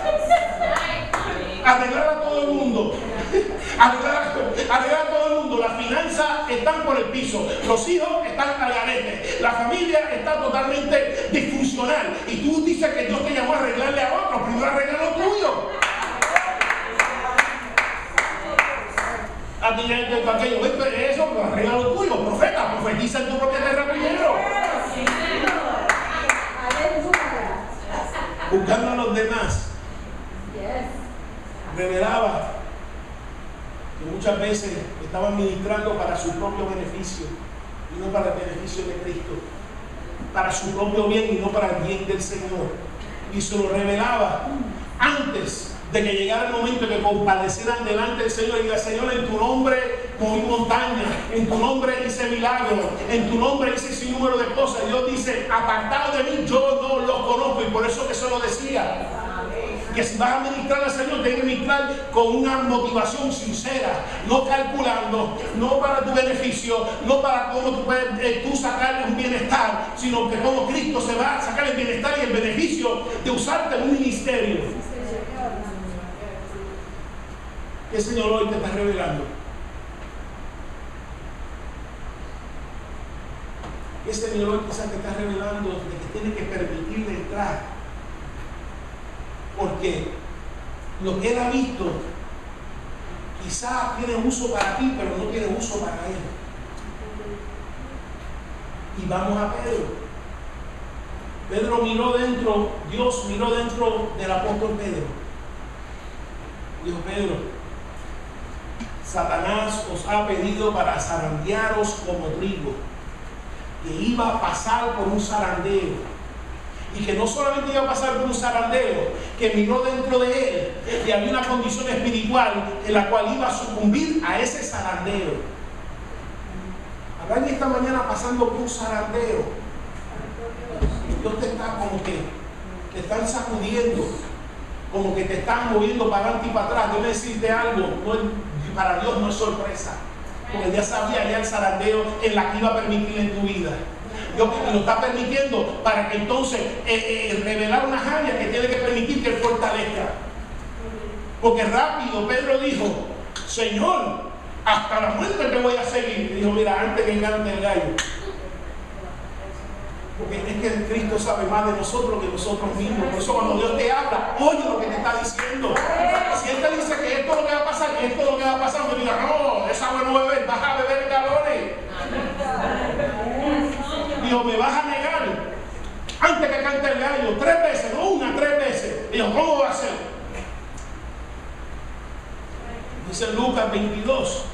Arreglar a todo el mundo. Arreglar a todo el mundo. Las finanzas están por el piso. Los hijos están al garete. La familia está totalmente disfuncional. Y tú dices que Dios te llamó a arreglarle a otro. Primero arregla lo tuyo. Aquí ya hay aquello. Eso, pero arregla lo tuyo. Profeta, profetiza en tu propia tierra primero. Buscando a los demás. Revelaba que muchas veces estaban ministrando para su propio beneficio y no para el beneficio de Cristo, para su propio bien y no para el bien del Señor. Y se lo revelaba antes de que llegara el momento que compadecieran delante del Señor y diga, Señor, en tu nombre moví montaña, en tu nombre hice milagros, en tu nombre hice sin número de cosas. Dios dice, apartado de mí, yo no los conozco, y por eso que se lo decía. Que si vas a ministrar al Señor, tienes que ministrar con una motivación sincera, no calculando, no para tu beneficio, no para cómo tú puedes tú sacar un bienestar, sino que como Cristo se va a sacar el bienestar y el beneficio de usarte en un ministerio. ¿Qué Señor hoy te está revelando? ¿Qué Señor hoy quizás te está revelando de que tienes que permitirle entrar? Porque lo que Él ha visto quizás tiene uso para ti, pero no tiene uso para Él. Y vamos a Pedro. Pedro miró dentro, Dios miró dentro del apóstol Pedro. Dijo Pedro: Satanás os ha pedido para zarandearos como trigo, que iba a pasar por un zarandeo, y que no solamente iba a pasar por un zarandeo, que miró dentro de él y había una condición espiritual en la cual iba a sucumbir a ese zarandeo. Habrá esta mañana pasando por un zarandeo, Dios te está como que te están sacudiendo, como que te están moviendo para adelante y para atrás. Déjame decirte algo, para Dios no es sorpresa, porque ya sabía ya el zarandeo en la que iba a permitir en tu vida. Dios lo está permitiendo para que entonces revelar unas áreas que tiene que permitir que Él fortalezca. Porque rápido Pedro dijo: Señor, hasta la muerte te voy a seguir. Y dijo: mira, antes que cante el gallo. Porque es que Cristo sabe más de nosotros que nosotros mismos. Por eso cuando Dios te habla, oye lo que te está diciendo. Si Él te dice que esto es lo que va a pasar, que esto es lo que va a pasar, no te digas: no, esa agua no beber, vas a beber galones. Dijo: me vas a negar antes que cante el gallo 3 veces, no una, 3 veces. Dijo: ¿cómo va a ser? Dice Lucas 22,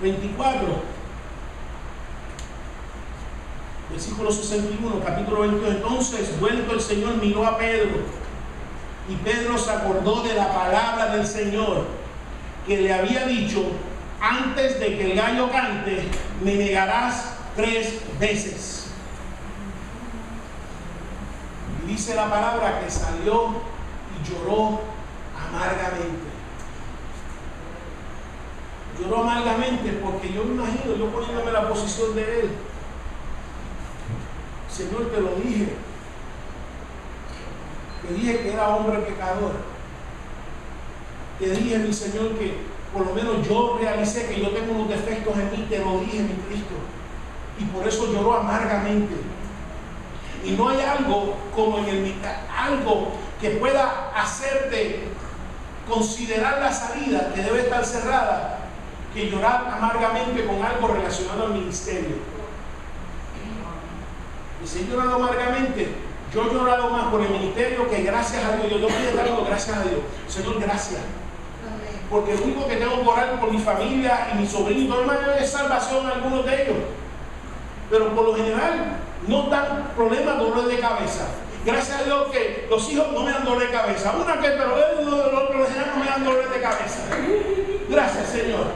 24, versículo 61, capítulo 22. Entonces, vuelto el Señor, miró a Pedro, y Pedro se acordó de la palabra del Señor que le había dicho: antes de que el gallo cante, me negarás 3 veces. Y dice la palabra que salió y lloró amargamente. Lloró amargamente porque yo me imagino, yo poniéndome en la posición de él: Señor, te lo dije. Te dije que era hombre pecador. Te dije, mi Señor, que por lo menos yo realicé que yo tengo unos defectos en mí. Te lo dije, mi Cristo. Y por eso lloró amargamente. Y no hay algo como algo que pueda hacerte considerar la salida que debe estar cerrada, que llorar amargamente con algo relacionado al ministerio. Y si he llorado amargamente, yo he llorado más por el ministerio que gracias a Dios. Yo estoy dando gracias a Dios. Señor, gracias. Porque lo único que tengo que orar por mi familia y mi sobrino y todo el mundo es salvación a algunos de ellos. Pero por lo general no dan problemas, dolores de cabeza. Gracias a Dios que los hijos no me dan dolor de cabeza. Una que, pero por lo general no me dan dolor de cabeza. Gracias, Señor.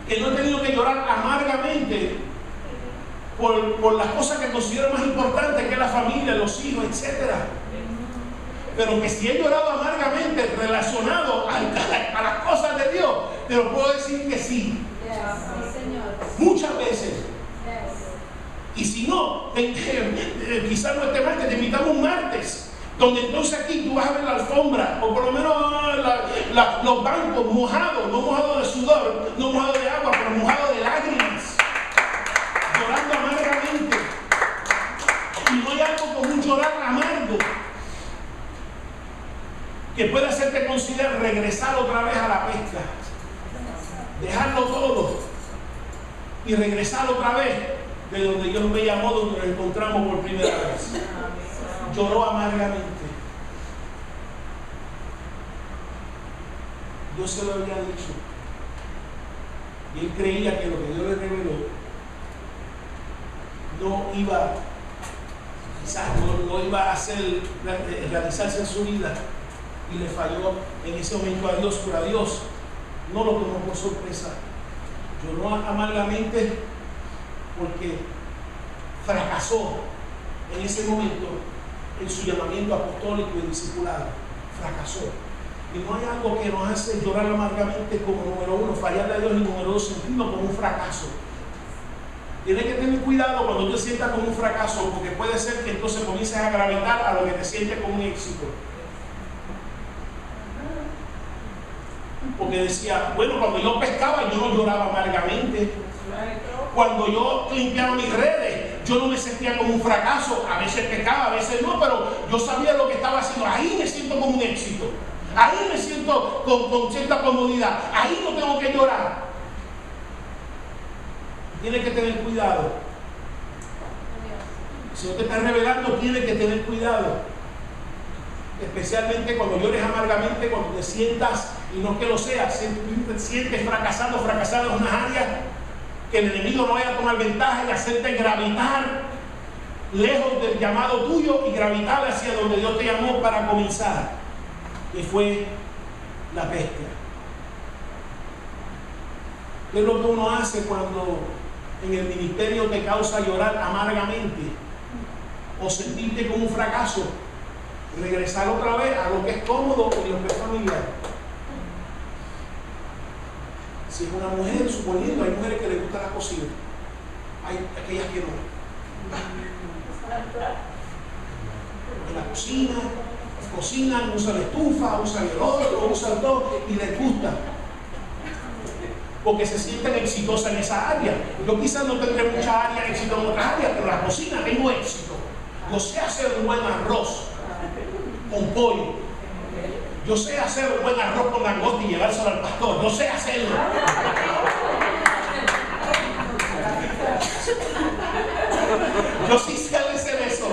Que no he tenido que llorar amargamente por las cosas que considero más importantes, que es la familia, los hijos, etc. Pero que si he llorado amargamente relacionado a las cosas de Dios, te lo puedo decir que sí. Muchas veces. Y si no, quizás no esté mal, que te invitamos un martes, donde entonces aquí tú vas a ver la alfombra, o por lo menos los bancos mojados, no mojados de sudor, no mojados de agua, pero mojados de lágrimas, llorando amargamente. Y no hay algo como un llorar amargo que puede hacerte considerar regresar otra vez a la pesca, dejarlo todo y regresar otra vez de donde Dios me llamó, donde nos encontramos por primera vez. Lloró amargamente. Dios se lo había dicho. Y él creía que lo que Dios le reveló no iba, quizás no iba a realizarse en su vida. Y le falló en ese momento a Dios, pero a Dios no lo tomó por sorpresa. Lloró amargamente porque fracasó en ese momento en su llamamiento apostólico y discipulado. Fracasó. Y no hay algo que nos hace llorar amargamente como número 1, fallarle a Dios, y número 2, sentirnos como un fracaso. Tienes que tener cuidado cuando tú te sientas como un fracaso, porque puede ser que entonces comiences a gravitar a lo que te sientes como un éxito. Porque decía, bueno, cuando yo pescaba yo no lloraba amargamente. Cuando yo limpiaba mis redes, yo no me sentía como un fracaso. A veces pescaba, a veces no, pero yo sabía lo que estaba haciendo. Ahí me siento como un éxito. Ahí me siento con cierta comodidad. Ahí no tengo que llorar. Tienes que tener cuidado. Si no te estás revelando, tienes que tener cuidado. especialmente cuando llores amargamente, cuando te sientas, y no que lo seas, te sientes fracasado en unas áreas, que el enemigo no vaya a tomar ventaja y hacerte gravitar lejos del llamado tuyo y gravitar hacia donde Dios te llamó para comenzar, que fue la pesca. ¿Qué es lo que uno hace cuando en el ministerio te causa llorar amargamente o sentirte como un fracaso? Regresar otra vez a lo que es cómodo y lo que es familiar. Si es una mujer, suponiendo, hay mujeres que les gusta la cocina, hay aquellas que no. En la cocina, cocinan, usan la estufa, usan el otro, usan todo y les gusta. Porque se sienten exitosas en esa área. Yo quizás no tendré mucha área de éxito en otras áreas, pero en la cocina tengo éxito. Yo sé hacer un buen arroz con pollo. Yo sé hacer un buen arroz con langosta y llevárselo al pastor. Yo sé hacerlo. Yo sí sé hacer eso.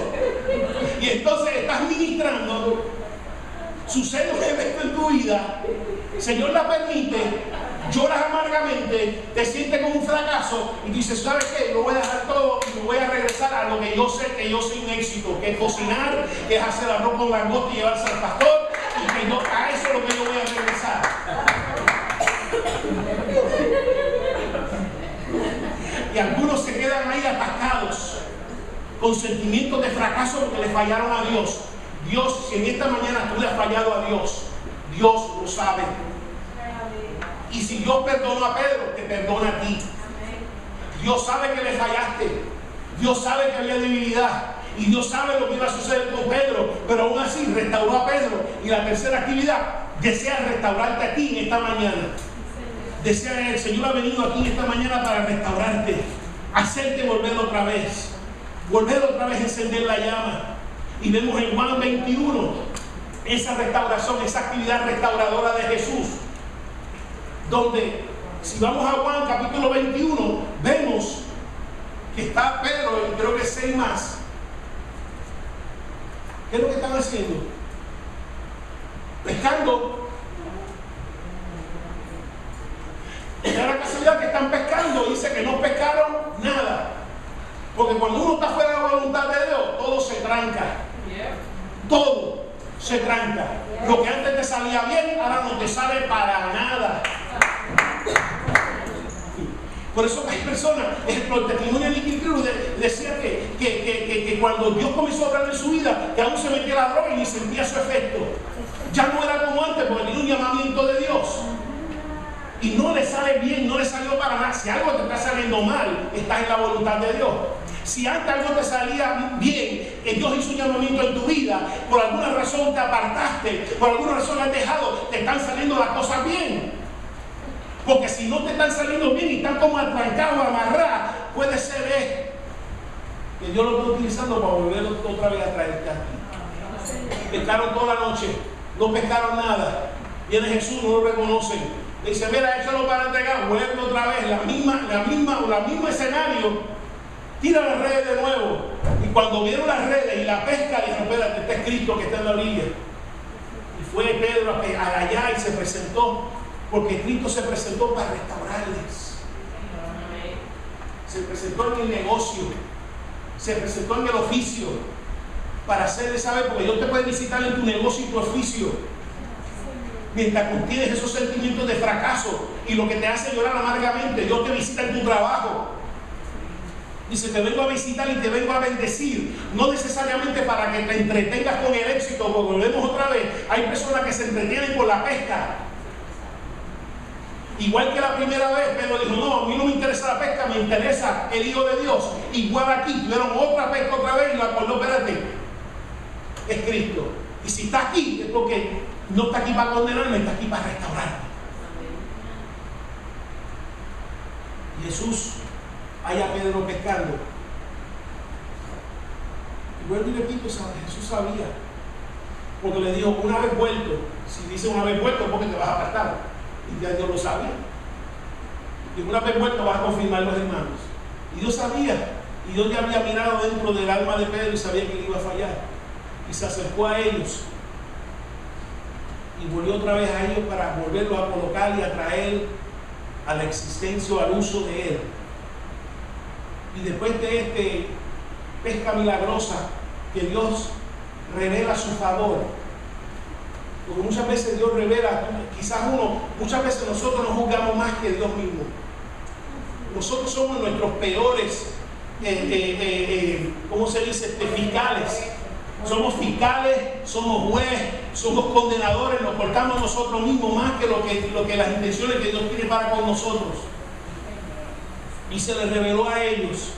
Y entonces estás ministrando, sucede un evento en tu vida, el Señor la permite, lloras amargamente, te sientes como un fracaso y dices, ¿sabes qué? Lo voy a dejar todo y me voy a regresar a lo que yo sé que yo soy un éxito, que es cocinar, que es hacer arroz con langosta y llevarse al pastor, y que yo, a eso es lo que yo voy a regresar. Y algunos se quedan ahí atacados con sentimientos de fracaso porque le fallaron a Dios. Dios, si en esta mañana tú le has fallado a Dios, Dios lo sabe. Y si Dios perdonó a Pedro, te perdona a ti. Dios sabe que le fallaste. Dios sabe que había debilidad. Y Dios sabe lo que iba a suceder con Pedro. Pero aún así restauró a Pedro. Y la tercera actividad, desea restaurarte a ti en esta mañana. Desea, el Señor ha venido aquí en esta mañana para restaurarte, hacerte volver otra vez a encender la llama. Y vemos en Juan 21 esa restauración, esa actividad restauradora de Jesús, donde si vamos a Juan capítulo 21 vemos que está Pedro y creo que 6 más. ¿Qué es lo que están haciendo? Pescando. Y da la casualidad que están pescando, dice que no pescaron nada. Porque cuando uno está fuera de la voluntad de Dios, todo se tranca. Todo se tranca. Lo que antes te salía bien, ahora no te sale para nada. Por eso hay personas, el testimonio de Nicky Cruz decía que cuando Dios comenzó a obrar en su vida, que aún se metía la droga y ni sentía su efecto. Ya no era como antes porque tenía un llamamiento de Dios. Y no le sale bien, no le salió para nada. Si algo te está saliendo mal, estás en la voluntad de Dios. Si antes algo te salía bien, que Dios hizo un llamamiento en tu vida, por alguna razón te apartaste, por alguna razón has dejado, te están saliendo las cosas bien. Porque si no te están saliendo bien y están como atrancados, amarrados, puede ser que Dios lo está utilizando para volver otra vez a traerte aquí. Pescaron toda la noche, no pescaron nada. Viene Jesús, no lo reconocen. Le dice, mira, échalo para entregar, vuelve otra vez, la misma escenario. Tira las redes de nuevo. Y cuando vieron las redes y la pesca, dijeron, espérate, está Cristo que está en la orilla. Y fue Pedro allá y se presentó, porque Cristo se presentó para restaurarles. Se presentó en el negocio, se presentó en el oficio, para hacerles saber, porque Dios te puede visitar en tu negocio y tu oficio. Mientras tú tienes esos sentimientos de fracaso y lo que te hace llorar amargamente, Dios te visita en tu trabajo. Dice, te vengo a visitar y te vengo a bendecir. No necesariamente para que te entretengas con el éxito, porque volvemos otra vez. Hay personas que se entretienen con la pesca. Igual que la primera vez, Pedro dijo, no, a mí no me interesa la pesca, me interesa el Hijo de Dios. Igual aquí, tuvieron otra pesca otra vez y lo acordó, espérate, es Cristo. Y si está aquí, es porque no está aquí para condenarme, está aquí para restaurarme. Y Jesús, hay a Pedro pescando. Y vuelvo y repito, Jesús sabía. Porque le dijo, una vez vuelto, si dice una vez vuelto, porque te vas a apartar. Y ya Dios lo sabía. Y una vez vuelto vas a confirmar los hermanos. Y Dios sabía. Y Dios ya había mirado dentro del alma de Pedro y sabía que él iba a fallar. Y se acercó a ellos y volvió otra vez a ellos para volverlo a colocar y a traer a la existencia o al uso de él. Y después de este pesca milagrosa que Dios revela a su favor, porque muchas veces Dios revela, muchas veces nosotros nos juzgamos más que Dios mismo. Nosotros somos nuestros peores, ¿cómo se dice? Fiscales. Somos fiscales, somos jueces, somos condenadores, nos portamos nosotros mismos más que lo que las intenciones que Dios tiene para con nosotros. Y se les reveló a ellos.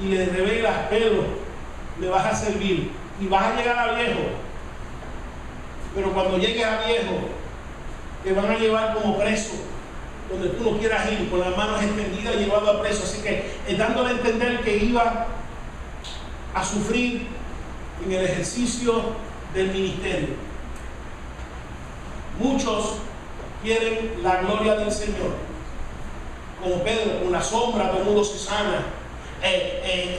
Y les revela: Pedro, me vas a servir y vas a llegar a viejo. Pero cuando llegues a viejo, te van a llevar como preso, donde tú no quieras ir, con las manos extendidas, llevado a preso. Así que dándole a entender que iba a sufrir en el ejercicio del ministerio. Muchos quieren la gloria del Señor, como Pedro, con la sombra todo el mundo se sana.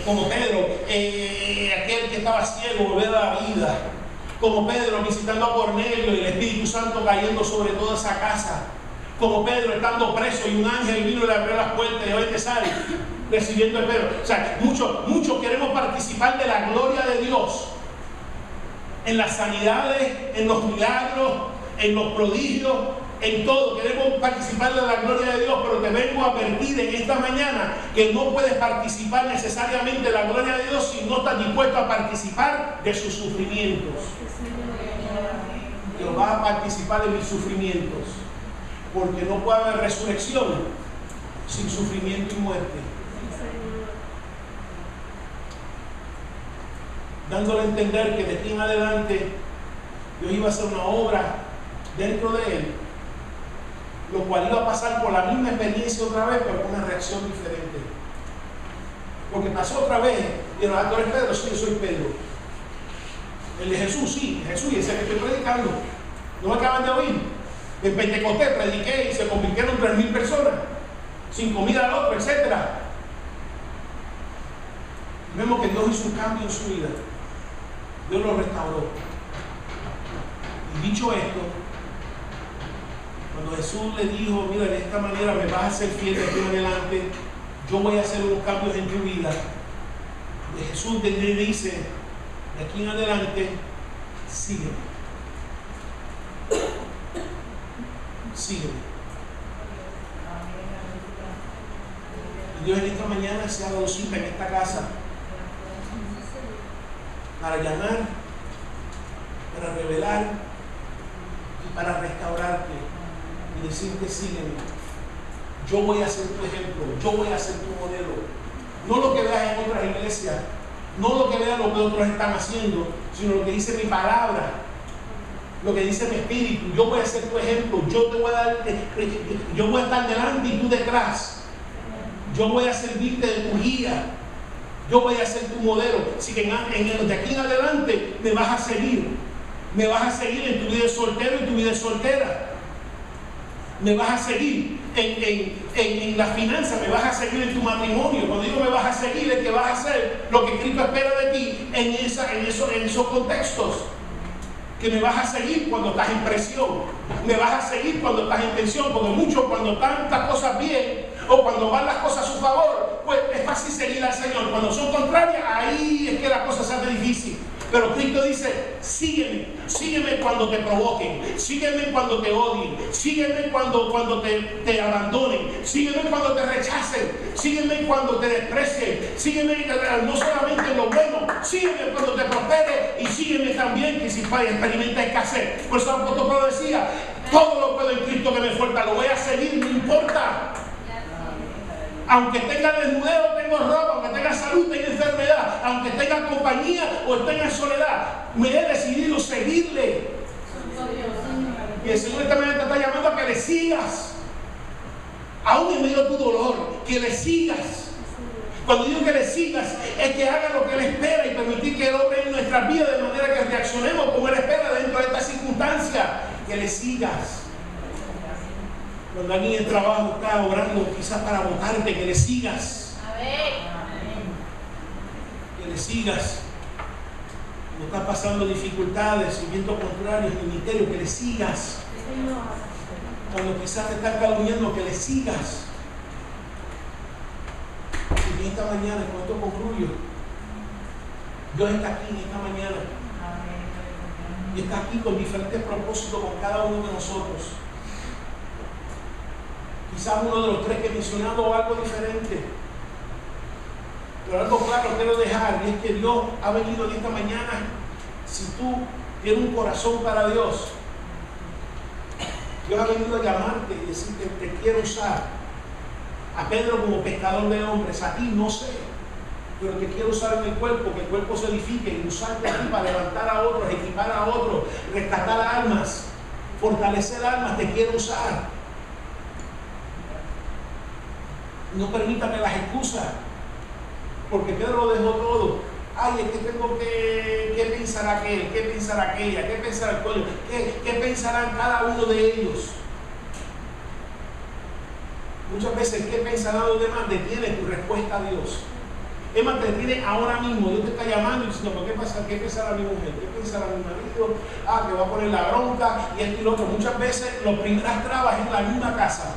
Como Pedro, aquel que estaba ciego volver a la vida. Como Pedro visitando a Cornelio y el Espíritu Santo cayendo sobre toda esa casa. Como Pedro estando preso y un ángel vino y le abrió las puertas y hoy te sale recibiendo el Pedro. O sea, muchos queremos participar de la gloria de Dios en las sanidades, en los milagros, en los prodigios, en todo. Queremos participar de la gloria de Dios, pero te vengo a advertir en esta mañana que no puedes participar necesariamente de la gloria de Dios si no estás dispuesto a participar de sus sufrimientos. Dios va a participar de mis sufrimientos, porque no puede haber resurrección sin sufrimiento y muerte. Dándole a entender que de aquí en adelante Dios iba a hacer una obra dentro de él, lo cual iba a pasar por la misma experiencia otra vez, pero con una reacción diferente. Porque pasó otra vez, y el ¿tú eres Pedro? Sí, yo soy Pedro. El de Jesús, sí, Jesús, y ese que estoy predicando. ¿No me acaban de oír? En Pentecostés prediqué y se convirtieron 3,000 personas, sin comida al otro, etc. Vemos que Dios hizo un cambio en su vida. Dios lo restauró. Y dicho esto, cuando Jesús le dijo: mira, de esta manera me vas a ser fiel de aquí en adelante, yo voy a hacer unos cambios en tu vida. Y Jesús le dice: de aquí en adelante, sígueme. Sígueme. Y Dios en esta mañana se ha dado cita en esta casa para llamar, para revelar y para restaurarte y decirte: sígueme. Yo voy a ser tu ejemplo, yo voy a ser tu modelo. No lo que veas en otras iglesias, no lo que veas lo que otros están haciendo, sino lo que dice mi palabra, lo que dice mi espíritu. Yo voy a ser tu ejemplo, yo voy a estar delante y tú detrás. Yo voy a servirte de tu guía, yo voy a ser tu modelo. Así que de aquí en adelante me vas a seguir. Me vas a seguir en tu vida de soltero y tu vida de soltera. Me vas a seguir en las finanzas, me vas a seguir en tu matrimonio. Cuando digo me vas a seguir, es que vas a hacer lo que Cristo espera de ti en esos contextos. Que me vas a seguir cuando estás en presión, me vas a seguir cuando estás en tensión, porque muchos, cuando están las cosas bien o cuando van las cosas a su favor, pues es fácil seguir al Señor. Cuando son contrarias, ahí es que la cosa se hace difícil. Pero Cristo dice: sígueme, sígueme cuando te provoquen, sígueme cuando te odien, sígueme cuando te abandonen, sígueme cuando te rechacen, sígueme cuando te desprecien, sígueme no solamente en lo bueno, sígueme cuando te prospere y sígueme también que si experimenta escasez. Por eso el apóstol Pablo decía: todo lo puedo en Cristo que me fuerza, lo voy a seguir, no importa. Aunque tenga desnudez o tenga ropa, aunque tenga salud, tenga enfermedad, aunque tenga compañía o tenga en soledad, me he decidido seguirle. Y el Señor también te está llamando a que le sigas, aún en medio de tu dolor, que le sigas. Cuando digo que le sigas, es que haga lo que Él espera y permitir que Él obre en nuestras vidas de manera que reaccionemos como Él espera dentro de esta circunstancia. Que le sigas. Cuando alguien en el trabajo está orando quizás para votarte, que le sigas. Que le sigas. no estás pasando dificultades y vientos contrarios en el ministerio, que le sigas. Cuando quizás te están calumniando, que le sigas. Y en esta mañana, con esto concluyo, Dios está aquí en esta mañana. Y está aquí con diferentes propósitos con cada uno de nosotros. Quizás uno de los tres que he mencionado algo diferente. Pero algo claro quiero dejar, y es que Dios ha venido en esta mañana. Si tú tienes un corazón para Dios, Dios ha venido a llamarte y decirte: te quiero usar. A Pedro como pescador de hombres, a ti no sé, pero te quiero usar en el cuerpo, que el cuerpo se edifique, y usarte a ti para levantar a otros, equipar a otros, rescatar almas, fortalecer almas. Te quiero usar. No permítame las excusas, porque Pedro lo dejó todo. Ay, es que tengo ¿qué pensará aquel? ¿Qué pensará aquella? ¿Qué pensará el cuello? ¿Qué pensarán cada uno de ellos? Muchas veces, ¿qué pensarán los demás? Detiene tu respuesta a Dios. Es más, te detiene ahora mismo. Dios te está llamando y diciendo: ¿qué pensará mi mujer? ¿Qué pensará mi marido? Que va a poner la bronca y esto y lo otro. Muchas veces, las primeras trabas en la misma casa.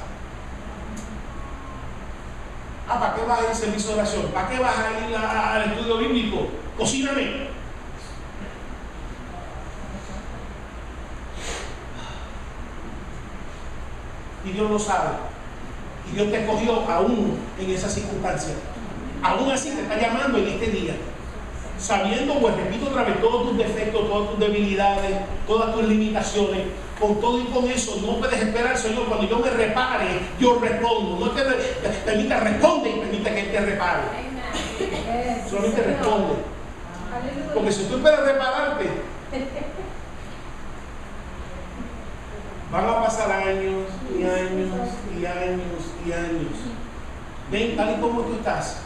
¿Para qué vas a ir al servicio de oración? ¿Para qué vas a ir al estudio bíblico? Cocíname. Y Dios lo sabe. Y Dios te escogió aún en esa circunstancia. Aún así te está llamando en este día. Sabiendo, pues repito otra vez, todos tus defectos, todas tus debilidades, todas tus limitaciones. Con todo y con eso, no puedes esperar, Señor, cuando yo me repare, yo respondo. No te permita, responde y permite que Él te repare. Solamente responde. Porque si tú esperas repararte, van a pasar años y años y años y años. Ven tal y como tú estás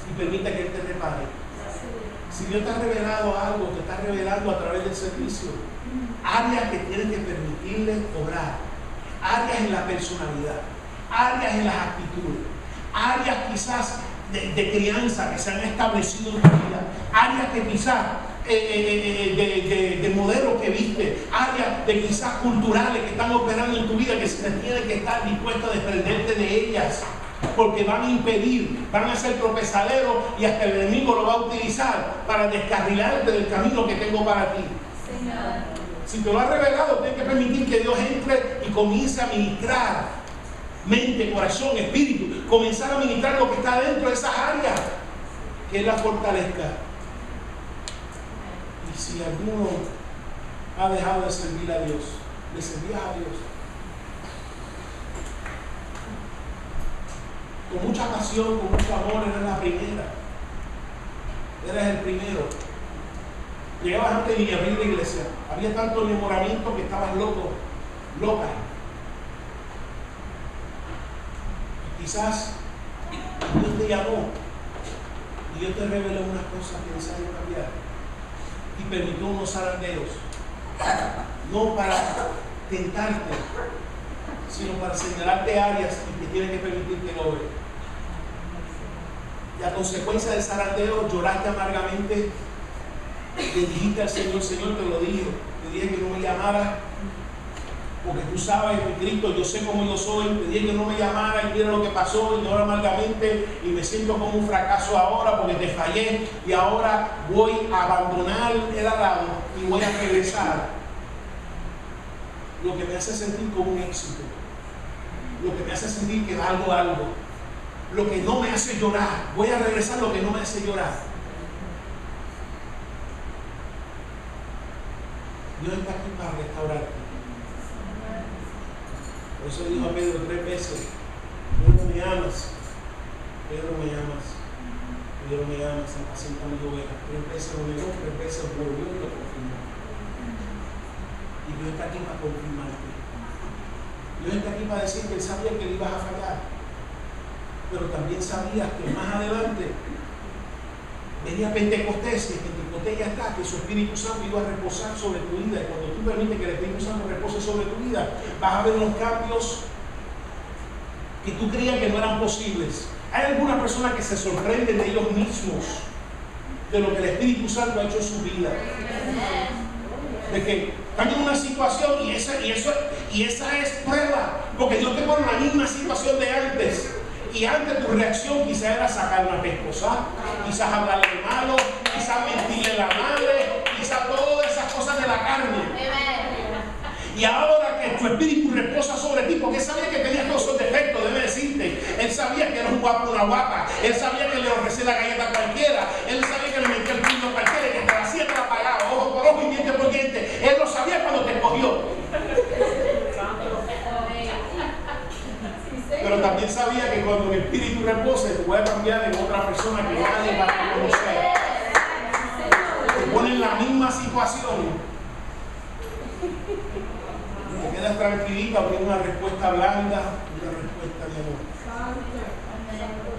y permite que Él te repare. Si Dios te ha revelado algo, te está revelando a través del servicio. Áreas que tienes que permitirle obrar, áreas en la personalidad, áreas en las actitudes, áreas quizás de crianza que se han establecido en tu vida, áreas que quizás de modelo que viste, áreas de quizás culturales que están operando en tu vida, que se tiene que estar dispuesto a desprenderte de ellas, porque van a impedir, van a ser tropezaderos y hasta el enemigo lo va a utilizar para descarrilarte del camino que tengo para ti. Señor. Si te lo ha revelado, tienes que permitir que Dios entre y comience a ministrar mente, corazón, espíritu, comenzar a ministrar lo que está dentro de esas áreas, que Él la fortalezca. Y si alguno ha dejado de servir a Dios, le servías a Dios con mucha pasión, con mucho amor, eres la primera, eres el primero. Llegabas antes de abrir la iglesia, había tanto enamoramiento que estabas loco, loca. Y quizás Dios te llamó y Dios te reveló unas cosas que deseas cambiar y permitió unos zarandeos, no para tentarte, sino para señalarte áreas y que tienes que permitir que logres. Y a consecuencia del zarandeo lloraste amargamente. Le dijiste al Señor: Señor, te lo dije, te dije que no me llamara, porque tú sabes que Cristo, yo sé cómo yo soy, te dije que no me llamara y mira lo que pasó, y lloro amargamente y me siento como un fracaso ahora porque te fallé y ahora voy a abandonar el arado y voy a regresar. Lo que me hace sentir como un éxito, lo que me hace sentir que valgo algo, lo que no me hace llorar, voy a regresar lo que no me hace llorar. Dios está aquí para restaurarte. Por eso dijo a Pedro 3 veces: Pedro, me amas, Pedro, me amas, Pedro, me amas, apacienta mis ovejas. 3 veces lo negó, 3 veces volvió y lo confirmó. Y Dios está aquí para confirmarte. Dios está aquí para decir que Él sabía que le ibas a fallar, pero también sabías que más adelante venía Pentecostés, y Pentecostés ya está, que su Espíritu Santo iba a reposar sobre tu vida. Y cuando tú permites que el Espíritu Santo repose sobre tu vida, vas a ver unos cambios que tú creías que no eran posibles. Hay algunas personas que se sorprenden de ellos mismos, de lo que el Espíritu Santo ha hecho en su vida. de que están en una situación y esa es prueba, porque Dios te pone en la misma situación de antes. Y antes tu reacción quizás era sacar una pescosa, quizás hablarle malo, quizás mentirle a la madre, quizás todas esas cosas de la carne. Y ahora que tu espíritu reposa sobre ti, porque él sabía que tenías todos esos defectos, debe decirte. Él sabía que eras un guapo, una guapa. Él sabía que le ofrecía la galleta a cualquiera. Él sabía que le metía el puño a cualquiera, que te la hacía, te la pagaba, ojo por ojo y diente por diente. Él lo sabía cuando te escogió. Pero también sabía que cuando el espíritu repose te puede cambiar en otra persona que nadie va a conocer. Te pone en la misma situación. Te quedas tranquilita porque es una respuesta blanda, una respuesta de amor.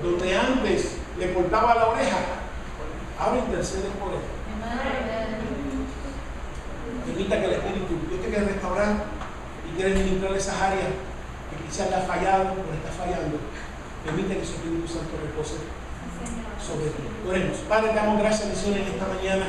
Donde antes le cortaba la oreja, ahora intercede por él. Permita que el Espíritu Dios te quiere restaurar y quiere ministrar esas áreas que quizás le ha fallado o le está fallando. Permite que su Espíritu Santo repose sobre ti. Oremos. Padre, te damos gracias, Señor, en esta mañana.